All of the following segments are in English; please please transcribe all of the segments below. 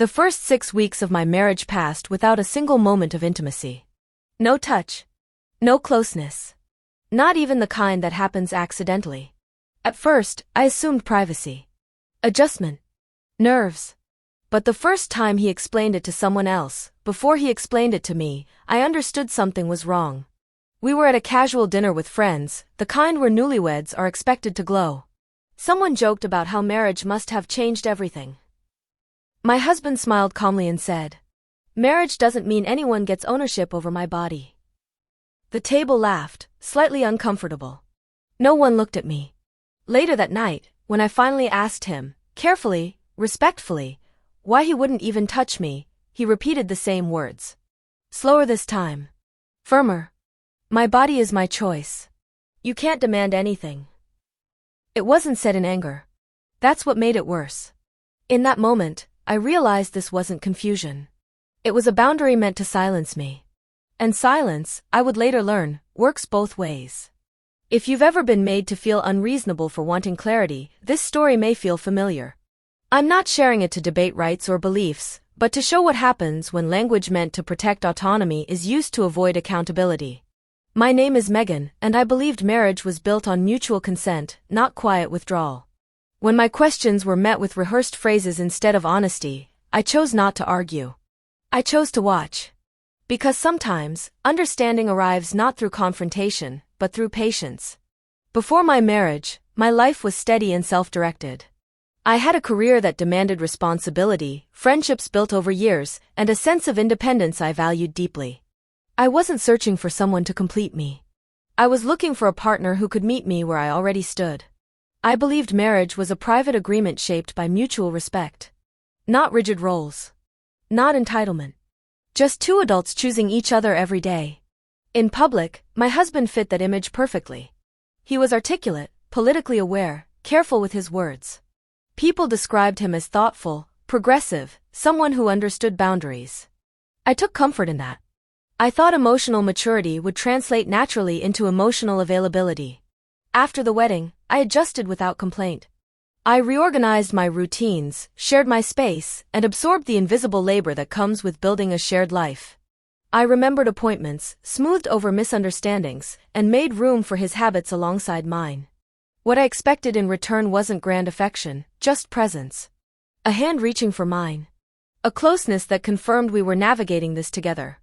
The first 6 weeks of my marriage passed without a single moment of intimacy. No touch. No closeness. Not even the kind that happens accidentally. At first, I assumed privacy. Adjustment. Nerves. But the first time he explained it to someone else, before he explained it to me, I understood something was wrong. We were at a casual dinner with friends, the kind where newlyweds are expected to glow. Someone joked about how marriage must have changed everything. My husband smiled calmly and said, "Marriage doesn't mean anyone gets ownership over my body." The table laughed, slightly uncomfortable. No one looked at me. Later that night, when I finally asked him, carefully, respectfully, why he wouldn't even touch me, he repeated the same words. Slower this time. Firmer. My body is my choice. You can't demand anything. It wasn't said in anger. That's what made it worse. In that moment, I realized this wasn't confusion. It was a boundary meant to silence me. And silence, I would later learn, works both ways. If you've ever been made to feel unreasonable for wanting clarity, this story may feel familiar. I'm not sharing it to debate rights or beliefs, but to show what happens when language meant to protect autonomy is used to avoid accountability. My name is Megan, and I believed marriage was built on mutual consent, not quiet withdrawal. When my questions were met with rehearsed phrases instead of honesty, I chose not to argue. I chose to watch. Because sometimes, understanding arrives not through confrontation, but through patience. Before my marriage, my life was steady and self-directed. I had a career that demanded responsibility, friendships built over years, and a sense of independence I valued deeply. I wasn't searching for someone to complete me. I was looking for a partner who could meet me where I already stood. I believed marriage was a private agreement shaped by mutual respect. Not rigid roles. Not entitlement. Just two adults choosing each other every day. In public, my husband fit that image perfectly. He was articulate, politically aware, careful with his words. People described him as thoughtful, progressive, someone who understood boundaries. I took comfort in that. I thought emotional maturity would translate naturally into emotional availability. After the wedding, I adjusted without complaint. I reorganized my routines, shared my space, and absorbed the invisible labor that comes with building a shared life. I remembered appointments, smoothed over misunderstandings, and made room for his habits alongside mine. What I expected in return wasn't grand affection, just presence. A hand reaching for mine. A closeness that confirmed we were navigating this together.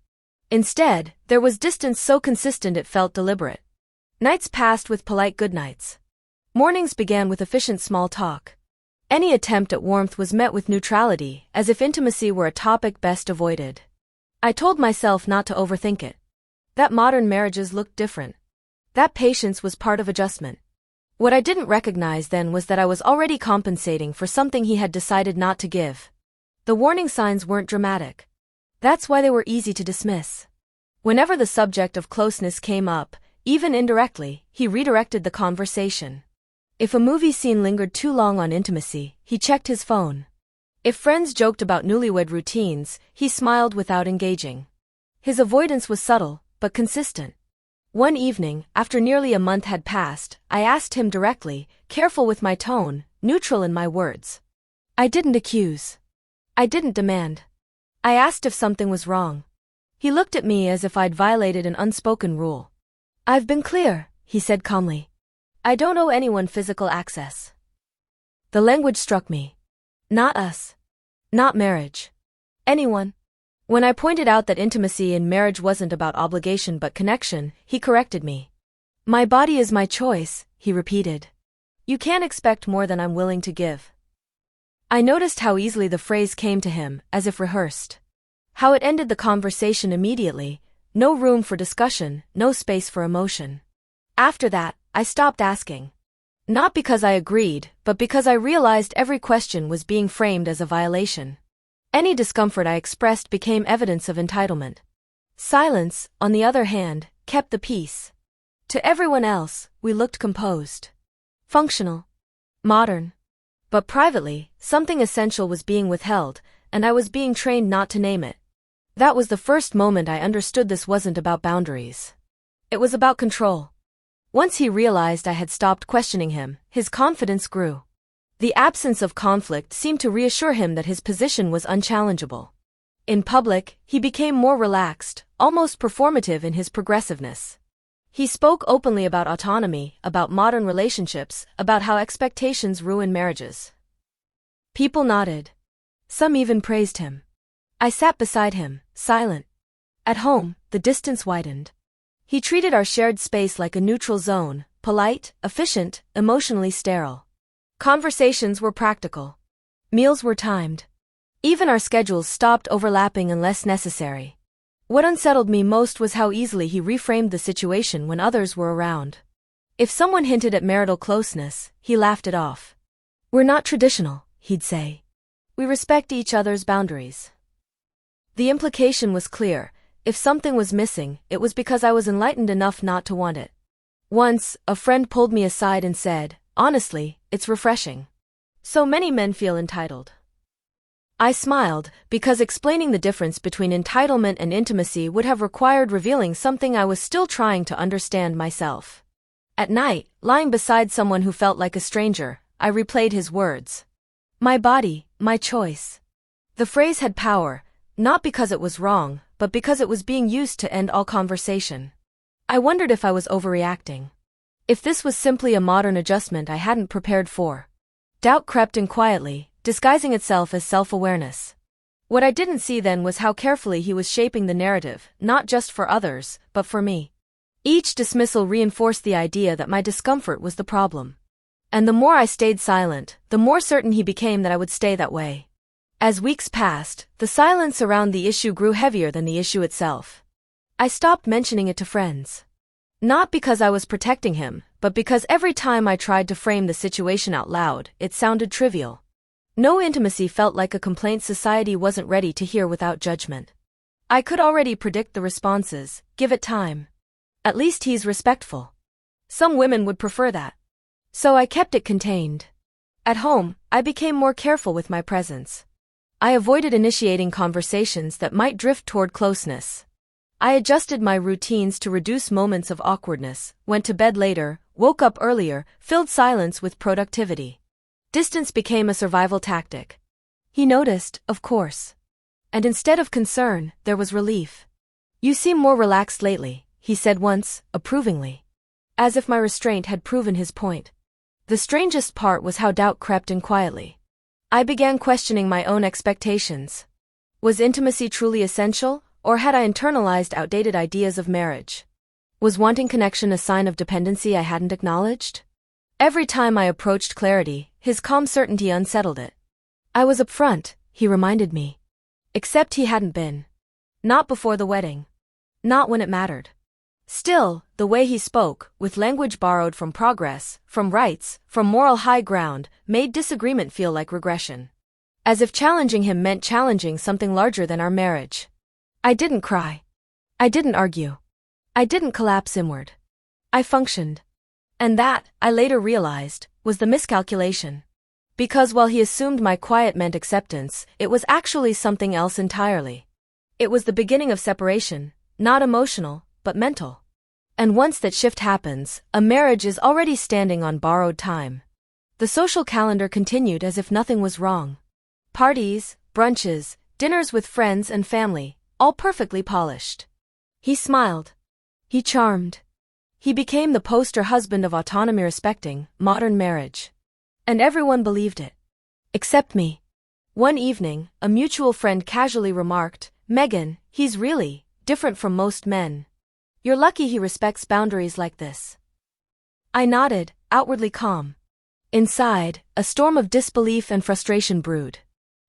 Instead, there was distance so consistent it felt deliberate. Nights passed with polite goodnights. Mornings began with efficient small talk. Any attempt at warmth was met with neutrality, as if intimacy were a topic best avoided. I told myself not to overthink it. That modern marriages looked different. That patience was part of adjustment. What I didn't recognize then was that I was already compensating for something he had decided not to give. The warning signs weren't dramatic. That's why they were easy to dismiss. Whenever the subject of closeness came up, even indirectly, he redirected the conversation. If a movie scene lingered too long on intimacy, he checked his phone. If friends joked about newlywed routines, he smiled without engaging. His avoidance was subtle, but consistent. One evening, after nearly a month had passed, I asked him directly, careful with my tone, neutral in my words. I didn't accuse. I didn't demand. I asked if something was wrong. He looked at me as if I'd violated an unspoken rule. "I've been clear," he said calmly. "I don't owe anyone physical access." The language struck me. Not us. Not marriage. Anyone. When I pointed out that intimacy in marriage wasn't about obligation but connection, he corrected me. "My body is my choice," he repeated. "You can't expect more than I'm willing to give." I noticed how easily the phrase came to him, as if rehearsed. How it ended the conversation immediately, no room for discussion, no space for emotion. After that, I stopped asking. Not because I agreed, but because I realized every question was being framed as a violation. Any discomfort I expressed became evidence of entitlement. Silence, on the other hand, kept the peace. To everyone else, we looked composed. Functional. Modern. But privately, something essential was being withheld, and I was being trained not to name it. That was the first moment I understood this wasn't about boundaries. It was about control. Once he realized I had stopped questioning him, his confidence grew. The absence of conflict seemed to reassure him that his position was unchallengeable. In public, he became more relaxed, almost performative in his progressiveness. He spoke openly about autonomy, about modern relationships, about how expectations ruin marriages. People nodded. Some even praised him. I sat beside him, silent. At home, the distance widened. He treated our shared space like a neutral zone, polite, efficient, emotionally sterile. Conversations were practical. Meals were timed. Even our schedules stopped overlapping unless necessary. What unsettled me most was how easily he reframed the situation when others were around. If someone hinted at marital closeness, he laughed it off. We're not traditional, he'd say. We respect each other's boundaries. The implication was clear. If something was missing, it was because I was enlightened enough not to want it. Once, a friend pulled me aside and said, "Honestly, it's refreshing. So many men feel entitled." I smiled, because explaining the difference between entitlement and intimacy would have required revealing something I was still trying to understand myself. At night, lying beside someone who felt like a stranger, I replayed his words. My body, my choice. The phrase had power, not because it was wrong, but because it was being used to end all conversation. I wondered if I was overreacting. If this was simply a modern adjustment I hadn't prepared for. Doubt crept in quietly, disguising itself as self-awareness. What I didn't see then was how carefully he was shaping the narrative, not just for others, but for me. Each dismissal reinforced the idea that my discomfort was the problem. And the more I stayed silent, the more certain he became that I would stay that way. As weeks passed, the silence around the issue grew heavier than the issue itself. I stopped mentioning it to friends. Not because I was protecting him, but because every time I tried to frame the situation out loud, it sounded trivial. No intimacy felt like a complaint society wasn't ready to hear without judgment. I could already predict the responses. Give it time. At least he's respectful. Some women would prefer that. So I kept it contained. At home, I became more careful with my presence. I avoided initiating conversations that might drift toward closeness. I adjusted my routines to reduce moments of awkwardness, went to bed later, woke up earlier, filled silence with productivity. Distance became a survival tactic. He noticed, of course. And instead of concern, there was relief. You seem more relaxed lately, he said once, approvingly. As if my restraint had proven his point. The strangest part was how doubt crept in quietly. I began questioning my own expectations. Was intimacy truly essential, or had I internalized outdated ideas of marriage? Was wanting connection a sign of dependency I hadn't acknowledged? Every time I approached clarity, his calm certainty unsettled it. I was upfront, he reminded me. Except he hadn't been. Not before the wedding. Not when it mattered. Still, the way he spoke, with language borrowed from progress, from rights, from moral high ground, made disagreement feel like regression. As if challenging him meant challenging something larger than our marriage. I didn't cry. I didn't argue. I didn't collapse inward. I functioned. And that, I later realized, was the miscalculation. Because while he assumed my quiet meant acceptance, it was actually something else entirely. It was the beginning of separation, not emotional, but mental. And once that shift happens, a marriage is already standing on borrowed time. The social calendar continued as if nothing was wrong. Parties, brunches, dinners with friends and family, all perfectly polished. He smiled. He charmed. He became the poster husband of autonomy-respecting, modern marriage. And everyone believed it. Except me. One evening, a mutual friend casually remarked, "Megan, he's really different from most men. You're lucky he respects boundaries like this." I nodded, outwardly calm. Inside, a storm of disbelief and frustration brewed.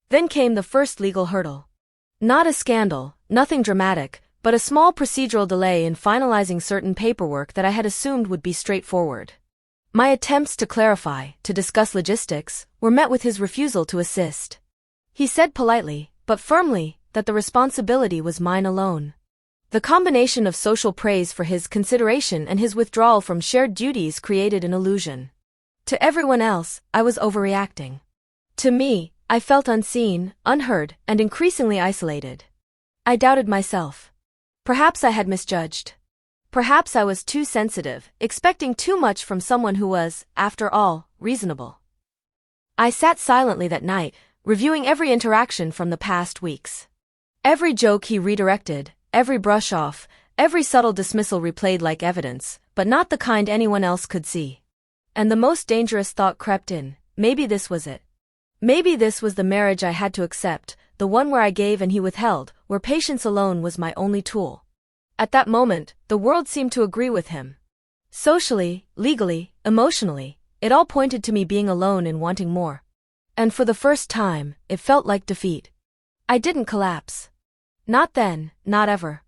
Then came the first legal hurdle. Not a scandal, nothing dramatic, but a small procedural delay in finalizing certain paperwork that I had assumed would be straightforward. My attempts to clarify, to discuss logistics, were met with his refusal to assist. He said politely, but firmly, that the responsibility was mine alone. The combination of social praise for his consideration and his withdrawal from shared duties created an illusion. To everyone else, I was overreacting. To me, I felt unseen, unheard, and increasingly isolated. I doubted myself. Perhaps I had misjudged. Perhaps I was too sensitive, expecting too much from someone who was, after all, reasonable. I sat silently that night, reviewing every interaction from the past weeks. Every joke he redirected, every brush off, every subtle dismissal replayed like evidence, but not the kind anyone else could see. And the most dangerous thought crept in: maybe this was it. Maybe this was the marriage I had to accept, the one where I gave and he withheld, where patience alone was my only tool. At that moment, the world seemed to agree with him. Socially, legally, emotionally, it all pointed to me being alone and wanting more. And for the first time, it felt like defeat. I didn't collapse. Not then, not ever.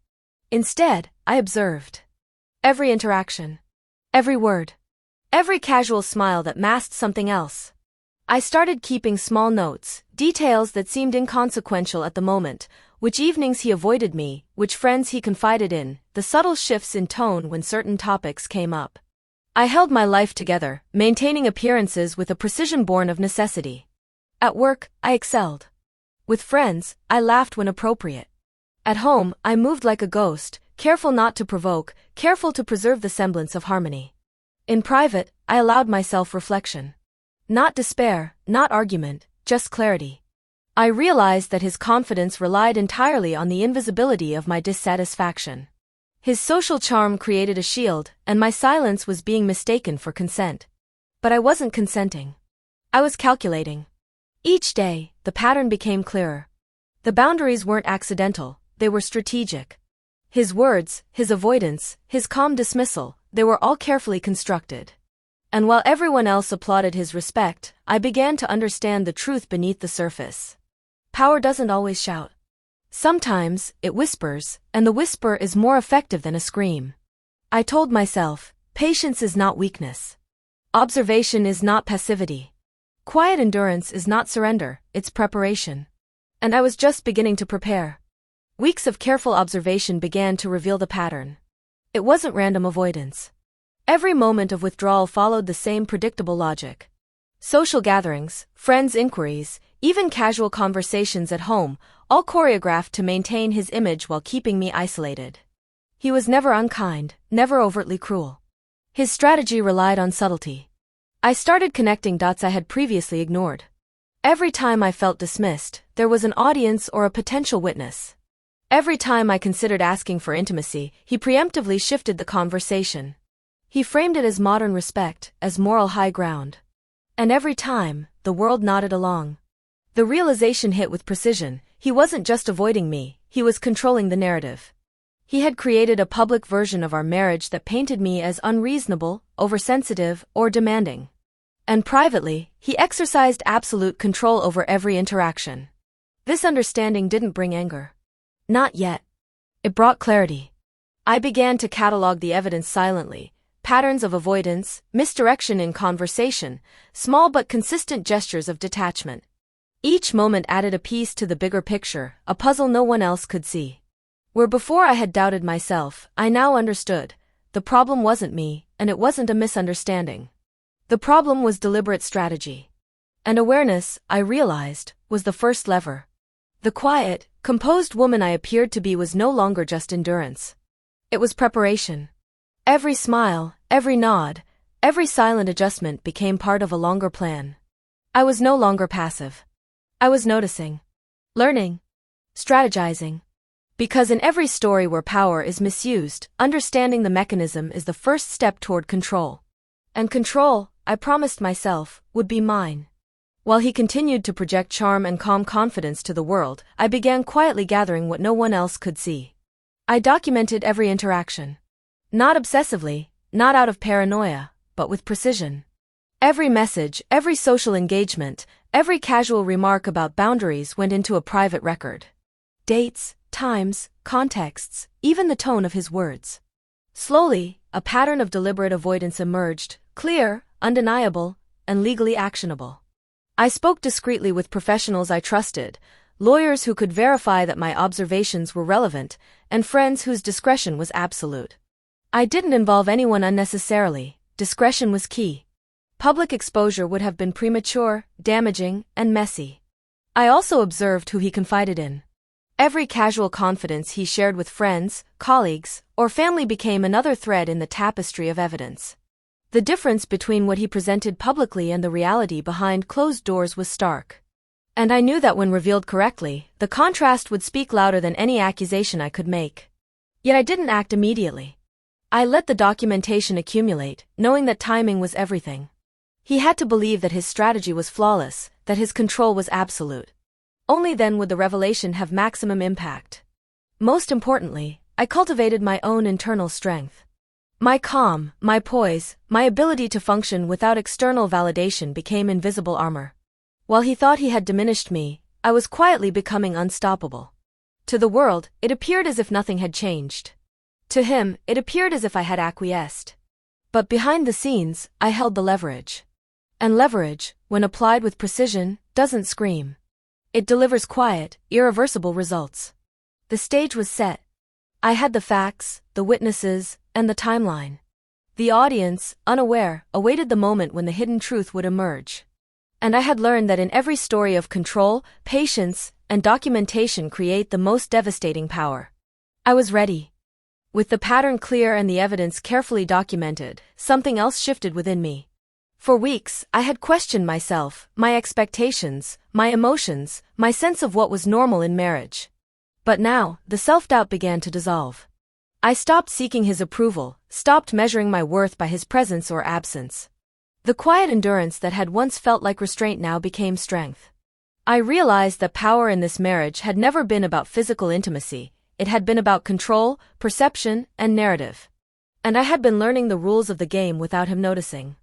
Instead, I observed. Every interaction. Every word. Every casual smile that masked something else. I started keeping small notes, details that seemed inconsequential at the moment, which evenings he avoided me, which friends he confided in, the subtle shifts in tone when certain topics came up. I held my life together, maintaining appearances with a precision born of necessity. At work, I excelled. With friends, I laughed when appropriate. At home, I moved like a ghost, careful not to provoke, careful to preserve the semblance of harmony. In private, I allowed myself reflection. Not despair, not argument, just clarity. I realized that his confidence relied entirely on the invisibility of my dissatisfaction. His social charm created a shield, and my silence was being mistaken for consent. But I wasn't consenting. I was calculating. Each day, the pattern became clearer. The boundaries weren't accidental, they were strategic. His words, his avoidance, his calm dismissal, they were all carefully constructed. And while everyone else applauded his respect, I began to understand the truth beneath the surface. Power doesn't always shout. Sometimes, it whispers, and the whisper is more effective than a scream. I told myself, patience is not weakness. Observation is not passivity. Quiet endurance is not surrender, it's preparation. And I was just beginning to prepare. Weeks of careful observation began to reveal the pattern. It wasn't random avoidance. Every moment of withdrawal followed the same predictable logic. Social gatherings, friends' inquiries, even casual conversations at home, all choreographed to maintain his image while keeping me isolated. He was never unkind, never overtly cruel. His strategy relied on subtlety. I started connecting dots I had previously ignored. Every time I felt dismissed, there was an audience or a potential witness. Every time I considered asking for intimacy, he preemptively shifted the conversation. He framed it as modern respect, as moral high ground. And every time, the world nodded along. The realization hit with precision: he wasn't just avoiding me, he was controlling the narrative. He had created a public version of our marriage that painted me as unreasonable, oversensitive, or demanding. And privately, he exercised absolute control over every interaction. This understanding didn't bring anger. Not yet. It brought clarity. I began to catalog the evidence silently: patterns of avoidance, misdirection in conversation, small but consistent gestures of detachment. Each moment added a piece to the bigger picture, a puzzle no one else could see. Where before I had doubted myself, I now understood. The problem wasn't me, and it wasn't a misunderstanding. The problem was deliberate strategy. And awareness, I realized, was the first lever. The quiet, composed woman I appeared to be was no longer just endurance. It was preparation. Every smile, every nod, every silent adjustment became part of a longer plan. I was no longer passive. I was noticing, learning, strategizing. Because in every story where power is misused, understanding the mechanism is the first step toward control. And control, I promised myself, would be mine. While he continued to project charm and calm confidence to the world, I began quietly gathering what no one else could see. I documented every interaction. Not obsessively, not out of paranoia, but with precision. Every message, every social engagement, every casual remark about boundaries went into a private record. Dates, times, contexts, even the tone of his words. Slowly, a pattern of deliberate avoidance emerged, clear, undeniable, and legally actionable. I spoke discreetly with professionals I trusted, lawyers who could verify that my observations were relevant, and friends whose discretion was absolute. I didn't involve anyone unnecessarily. Discretion was key. Public exposure would have been premature, damaging, and messy. I also observed who he confided in. Every casual confidence he shared with friends, colleagues, or family became another thread in the tapestry of evidence. The difference between what he presented publicly and the reality behind closed doors was stark. And I knew that when revealed correctly, the contrast would speak louder than any accusation I could make. Yet I didn't act immediately. I let the documentation accumulate, knowing that timing was everything. He had to believe that his strategy was flawless, that his control was absolute. Only then would the revelation have maximum impact. Most importantly, I cultivated my own internal strength. My calm, my poise, my ability to function without external validation became invisible armor. While he thought he had diminished me, I was quietly becoming unstoppable. To the world, it appeared as if nothing had changed. To him, it appeared as if I had acquiesced. But behind the scenes, I held the leverage. And leverage, when applied with precision, doesn't scream. It delivers quiet, irreversible results. The stage was set. I had the facts, the witnesses, and the timeline. The audience, unaware, awaited the moment when the hidden truth would emerge. And I had learned that in every story of control, patience, and documentation create the most devastating power. I was ready. With the pattern clear and the evidence carefully documented, something else shifted within me. For weeks, I had questioned myself, my expectations, my emotions, my sense of what was normal in marriage. But now, the self-doubt began to dissolve. I stopped seeking his approval, stopped measuring my worth by his presence or absence. The quiet endurance that had once felt like restraint now became strength. I realized that power in this marriage had never been about physical intimacy, it had been about control, perception, and narrative. And I had been learning the rules of the game without him noticing.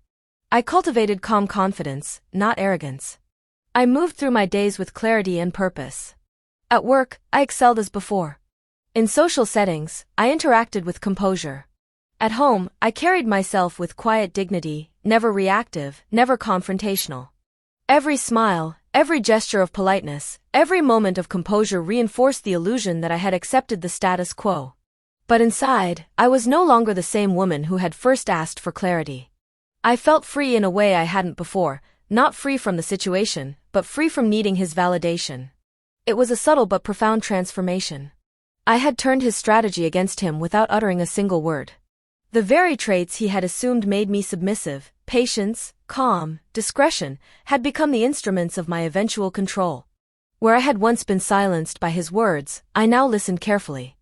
I cultivated calm confidence, not arrogance. I moved through my days with clarity and purpose. At work, I excelled as before. In social settings, I interacted with composure. At home, I carried myself with quiet dignity, never reactive, never confrontational. Every smile, every gesture of politeness, every moment of composure reinforced the illusion that I had accepted the status quo. But inside, I was no longer the same woman who had first asked for clarity. I felt free in a way I hadn't before, not free from the situation, but free from needing his validation. It was a subtle but profound transformation. I had turned his strategy against him without uttering a single word. The very traits he had assumed made me submissive, patience, calm, discretion, had become the instruments of my eventual control. Where I had once been silenced by his words, I now listened carefully.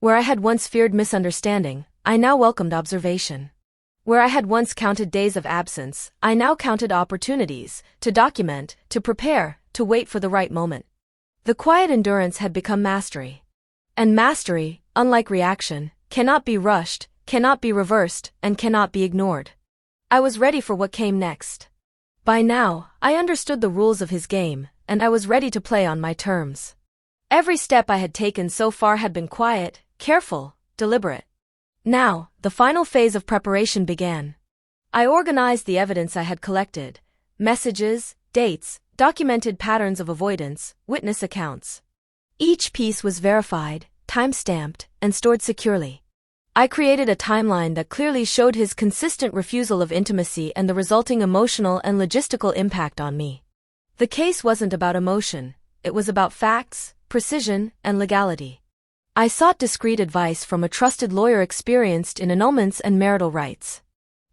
Where I had once feared misunderstanding, I now welcomed observation. Where I had once counted days of absence, I now counted opportunities, to document, to prepare, to wait for the right moment. The quiet endurance had become mastery. And mastery, unlike reaction, cannot be rushed, cannot be reversed, and cannot be ignored. I was ready for what came next. By now, I understood the rules of his game, and I was ready to play on my terms. Every step I had taken so far had been quiet, careful, deliberate. Now, the final phase of preparation began. I organized the evidence I had collected: messages, dates, documented patterns of avoidance, witness accounts. Each piece was verified, time-stamped, and stored securely. I created a timeline that clearly showed his consistent refusal of intimacy and the resulting emotional and logistical impact on me. The case wasn't about emotion, it was about facts, precision, and legality. I sought discreet advice from a trusted lawyer experienced in annulments and marital rights.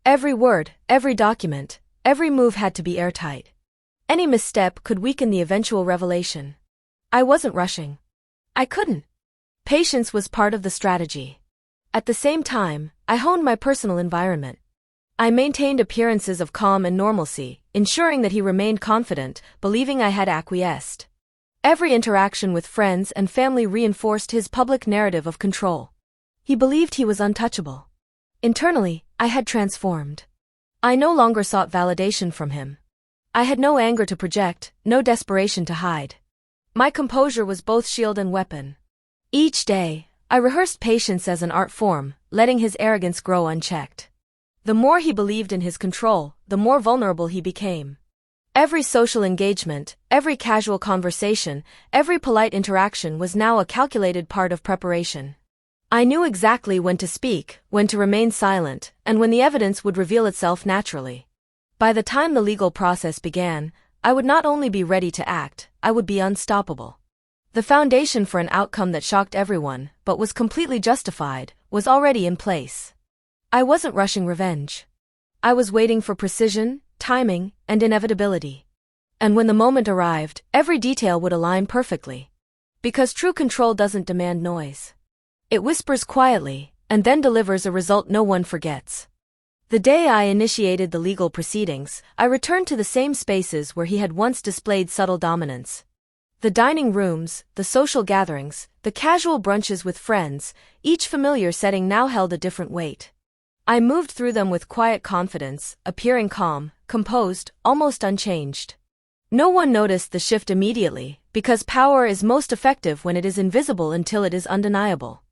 Every word, every document, every move had to be airtight. Any misstep could weaken the eventual revelation. I wasn't rushing. I couldn't. Patience was part of the strategy. At the same time, I honed my personal environment. I maintained appearances of calm and normalcy, ensuring that he remained confident, believing I had acquiesced. Every interaction with friends and family reinforced his public narrative of control. He believed he was untouchable. Internally, I had transformed. I no longer sought validation from him. I had no anger to project, no desperation to hide. My composure was both shield and weapon. Each day, I rehearsed patience as an art form, letting his arrogance grow unchecked. The more he believed in his control, the more vulnerable he became. Every social engagement, every casual conversation, every polite interaction was now a calculated part of preparation. I knew exactly when to speak, when to remain silent, and when the evidence would reveal itself naturally. By the time the legal process began, I would not only be ready to act, I would be unstoppable. The foundation for an outcome that shocked everyone, but was completely justified, was already in place. I wasn't rushing revenge. I was waiting for precision, timing, and inevitability. And when the moment arrived, every detail would align perfectly. Because true control doesn't demand noise. It whispers quietly, and then delivers a result no one forgets. The day I initiated the legal proceedings, I returned to the same spaces where he had once displayed subtle dominance. The dining rooms, the social gatherings, the casual brunches with friends, each familiar setting now held a different weight. I moved through them with quiet confidence, appearing calm, composed, almost unchanged. No one noticed the shift immediately, because power is most effective when it is invisible until it is undeniable.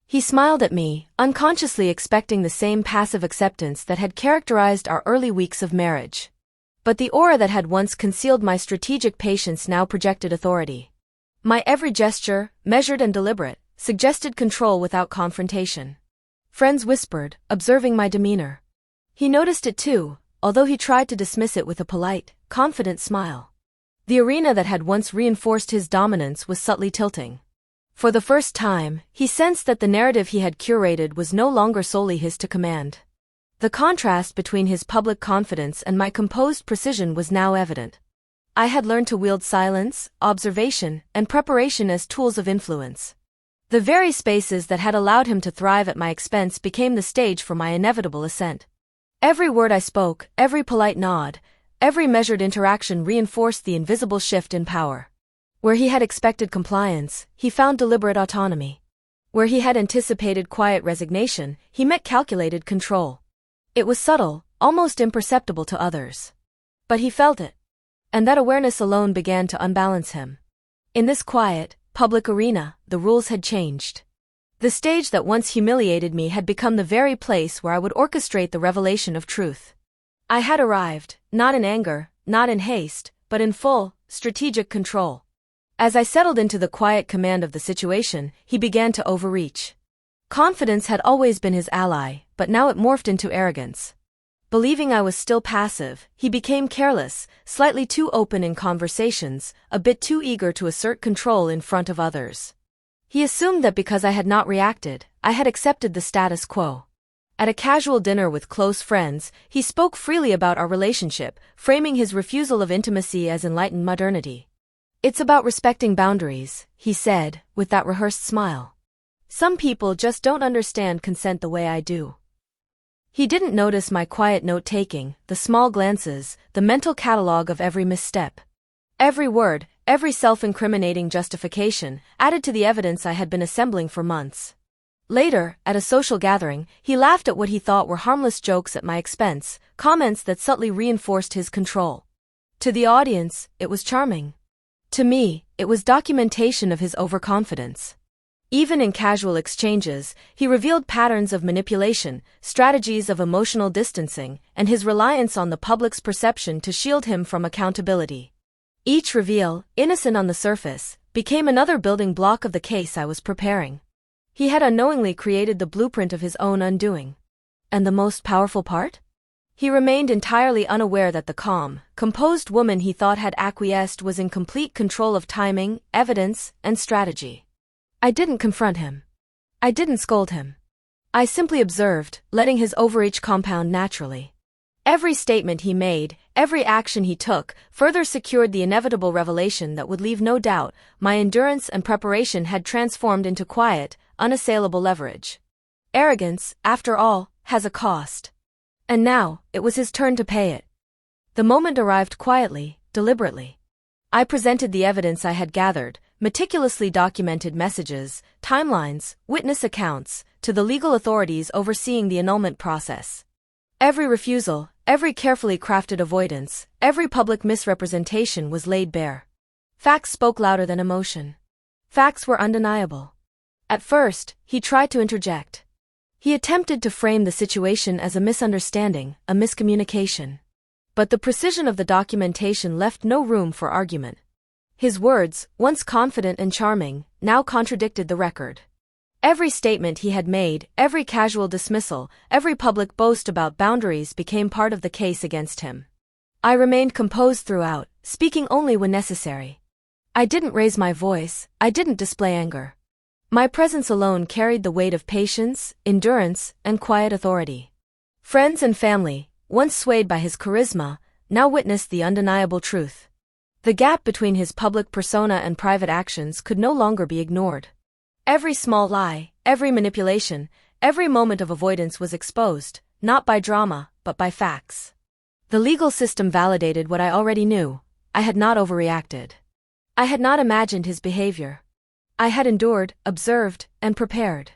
He smiled at me, unconsciously expecting the same passive acceptance that had characterized our early weeks of marriage. But the aura that had once concealed my strategic patience now projected authority. My every gesture, measured and deliberate, suggested control without confrontation. Friends whispered, observing my demeanor. He noticed it too, although he tried to dismiss it with a polite, confident smile. The arena that had once reinforced his dominance was subtly tilting. For the first time, he sensed that the narrative he had curated was no longer solely his to command. The contrast between his public confidence and my composed precision was now evident. I had learned to wield silence, observation, and preparation as tools of influence. The very spaces that had allowed him to thrive at my expense became the stage for my inevitable ascent. Every word I spoke, every polite nod, every measured interaction reinforced the invisible shift in power. Where he had expected compliance, he found deliberate autonomy. Where he had anticipated quiet resignation, he met calculated control. It was subtle, almost imperceptible to others. But he felt it. And that awareness alone began to unbalance him. In this quiet, public arena, the rules had changed. The stage that once humiliated me had become the very place where I would orchestrate the revelation of truth. I had arrived, not in anger, not in haste, but in full, strategic control. As I settled into the quiet command of the situation, he began to overreach. Confidence had always been his ally, but now it morphed into arrogance. Believing I was still passive, he became careless, slightly too open in conversations, a bit too eager to assert control in front of others. He assumed that because I had not reacted, I had accepted the status quo. At a casual dinner with close friends, he spoke freely about our relationship, framing his refusal of intimacy as enlightened modernity. "It's about respecting boundaries," he said, with that rehearsed smile. "Some people just don't understand consent the way I do." He didn't notice my quiet note-taking, the small glances, the mental catalogue of every misstep. Every word, every self-incriminating justification, added to the evidence I had been assembling for months. Later, at a social gathering, he laughed at what he thought were harmless jokes at my expense, comments that subtly reinforced his control. To the audience, it was charming. To me, it was documentation of his overconfidence. Even in casual exchanges, he revealed patterns of manipulation, strategies of emotional distancing, and his reliance on the public's perception to shield him from accountability. Each reveal, innocent on the surface, became another building block of the case I was preparing. He had unknowingly created the blueprint of his own undoing. And the most powerful part? He remained entirely unaware that the calm, composed woman he thought had acquiesced was in complete control of timing, evidence, and strategy. I didn't confront him. I didn't scold him. I simply observed, letting his overreach compound naturally. Every statement he made, every action he took, further secured the inevitable revelation that would leave no doubt: my endurance and preparation had transformed into quiet, unassailable leverage. Arrogance, after all, has a cost. And now, it was his turn to pay it. The moment arrived quietly, deliberately. I presented the evidence I had gathered, meticulously documented messages, timelines, witness accounts, to the legal authorities overseeing the annulment process. Every refusal, every carefully crafted avoidance, every public misrepresentation was laid bare. Facts spoke louder than emotion. Facts were undeniable. At first, he tried to interject. He attempted to frame the situation as a misunderstanding, a miscommunication. But the precision of the documentation left no room for argument. His words, once confident and charming, now contradicted the record. Every statement he had made, every casual dismissal, every public boast about boundaries became part of the case against him. I remained composed throughout, speaking only when necessary. I didn't raise my voice, I didn't display anger. My presence alone carried the weight of patience, endurance, and quiet authority. Friends and family, once swayed by his charisma, now witnessed the undeniable truth. The gap between his public persona and private actions could no longer be ignored. Every small lie, every manipulation, every moment of avoidance was exposed, not by drama, but by facts. The legal system validated what I already knew. I had not overreacted. I had not imagined his behavior. I had endured, observed, and prepared.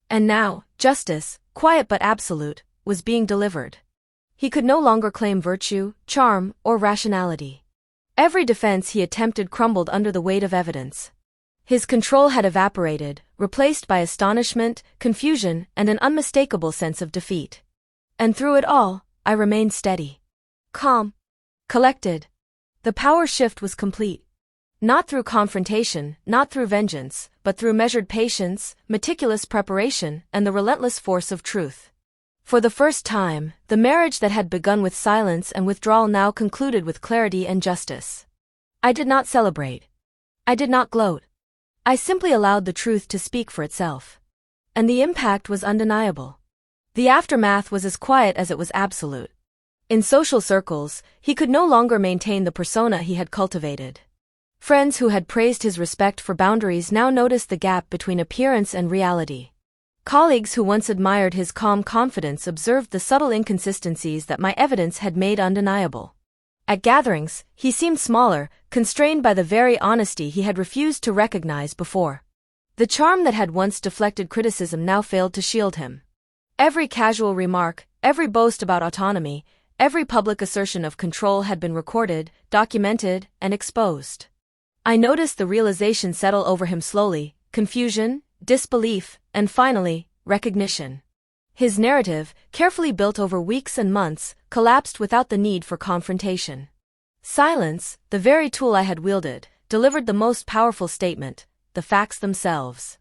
And now, justice, quiet but absolute, was being delivered. He could no longer claim virtue, charm, or rationality. Every defense he attempted crumbled under the weight of evidence. His control had evaporated, replaced by astonishment, confusion, and an unmistakable sense of defeat. And through it all, I remained steady. Calm. Collected. The power shift was complete. Not through confrontation, not through vengeance, but through measured patience, meticulous preparation, and the relentless force of truth. For the first time, the marriage that had begun with silence and withdrawal now concluded with clarity and justice. I did not celebrate. I did not gloat. I simply allowed the truth to speak for itself. And the impact was undeniable. The aftermath was as quiet as it was absolute. In social circles, he could no longer maintain the persona he had cultivated. Friends who had praised his respect for boundaries now noticed the gap between appearance and reality. Colleagues who once admired his calm confidence observed the subtle inconsistencies that my evidence had made undeniable. At gatherings, he seemed smaller, constrained by the very honesty he had refused to recognize before. The charm that had once deflected criticism now failed to shield him. Every casual remark, every boast about autonomy, every public assertion of control had been recorded, documented, and exposed. I noticed the realization settle over him slowly: confusion, disbelief, and finally, recognition. His narrative, carefully built over weeks and months, collapsed without the need for confrontation. Silence, the very tool I had wielded, delivered the most powerful statement: the facts themselves.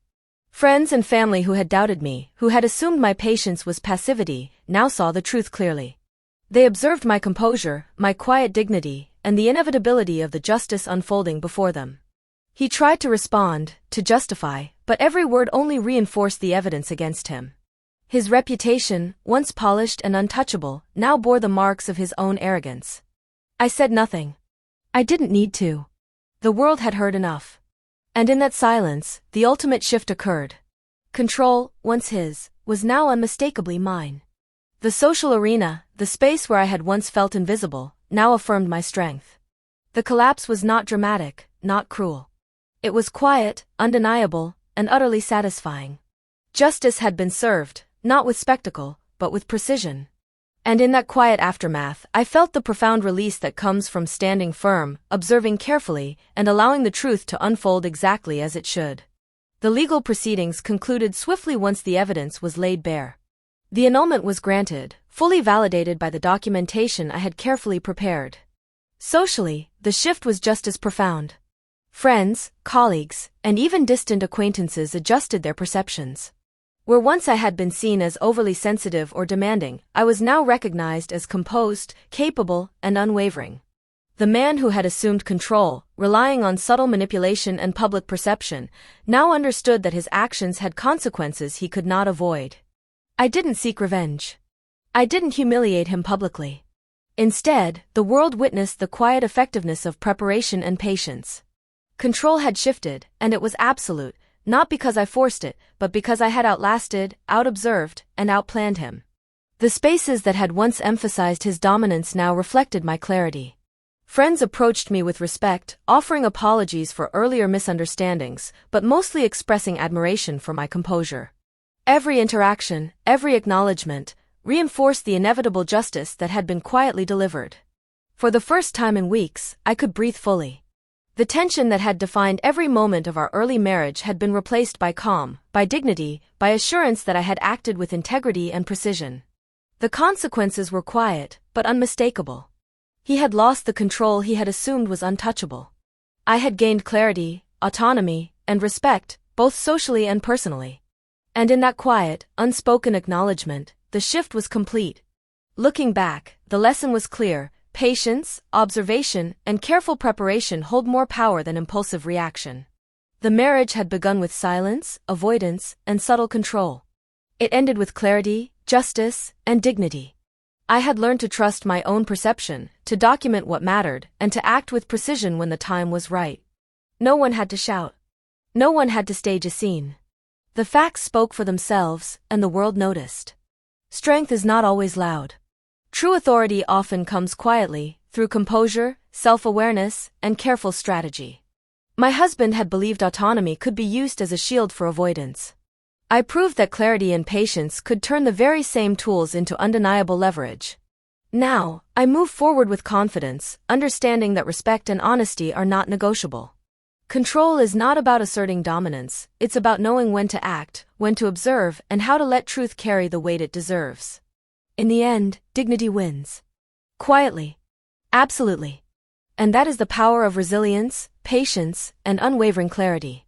Friends and family who had doubted me, who had assumed my patience was passivity, now saw the truth clearly. They observed my composure, my quiet dignity, and the inevitability of the justice unfolding before them. He tried to respond, to justify, but every word only reinforced the evidence against him. His reputation, once polished and untouchable, now bore the marks of his own arrogance. I said nothing. I didn't need to. The world had heard enough. And in that silence, the ultimate shift occurred. Control, once his, was now unmistakably mine. The social arena, the space where I had once felt invisible, now affirmed my strength. The collapse was not dramatic, not cruel. It was quiet, undeniable, and utterly satisfying. Justice had been served, not with spectacle, but with precision. And in that quiet aftermath, I felt the profound release that comes from standing firm, observing carefully, and allowing the truth to unfold exactly as it should. The legal proceedings concluded swiftly once the evidence was laid bare. The annulment was granted, fully validated by the documentation I had carefully prepared. Socially, the shift was just as profound. Friends, colleagues, and even distant acquaintances adjusted their perceptions. Where once I had been seen as overly sensitive or demanding, I was now recognized as composed, capable, and unwavering. The man who had assumed control, relying on subtle manipulation and public perception, now understood that his actions had consequences he could not avoid. I didn't seek revenge. I didn't humiliate him publicly. Instead, the world witnessed the quiet effectiveness of preparation and patience. Control had shifted, and it was absolute, not because I forced it, but because I had outlasted, out-observed, and outplanned him. The spaces that had once emphasized his dominance now reflected my clarity. Friends approached me with respect, offering apologies for earlier misunderstandings, but mostly expressing admiration for my composure. Every interaction, every acknowledgement, reinforced the inevitable justice that had been quietly delivered. For the first time in weeks, I could breathe fully. The tension that had defined every moment of our early marriage had been replaced by calm, by dignity, by assurance that I had acted with integrity and precision. The consequences were quiet, but unmistakable. He had lost the control he had assumed was untouchable. I had gained clarity, autonomy, and respect, both socially and personally. And in that quiet, unspoken acknowledgement, the shift was complete. Looking back, the lesson was clear: patience, observation, and careful preparation hold more power than impulsive reaction. The marriage had begun with silence, avoidance, and subtle control. It ended with clarity, justice, and dignity. I had learned to trust my own perception, to document what mattered, and to act with precision when the time was right. No one had to shout. No one had to stage a scene. The facts spoke for themselves, and the world noticed. Strength is not always loud. True authority often comes quietly, through composure, self-awareness, and careful strategy. My husband had believed autonomy could be used as a shield for avoidance. I proved that clarity and patience could turn the very same tools into undeniable leverage. Now, I move forward with confidence, understanding that respect and honesty are not negotiable. Control is not about asserting dominance, it's about knowing when to act, when to observe, and how to let truth carry the weight it deserves. In the end, dignity wins. Quietly. Absolutely. And that is the power of resilience, patience, and unwavering clarity.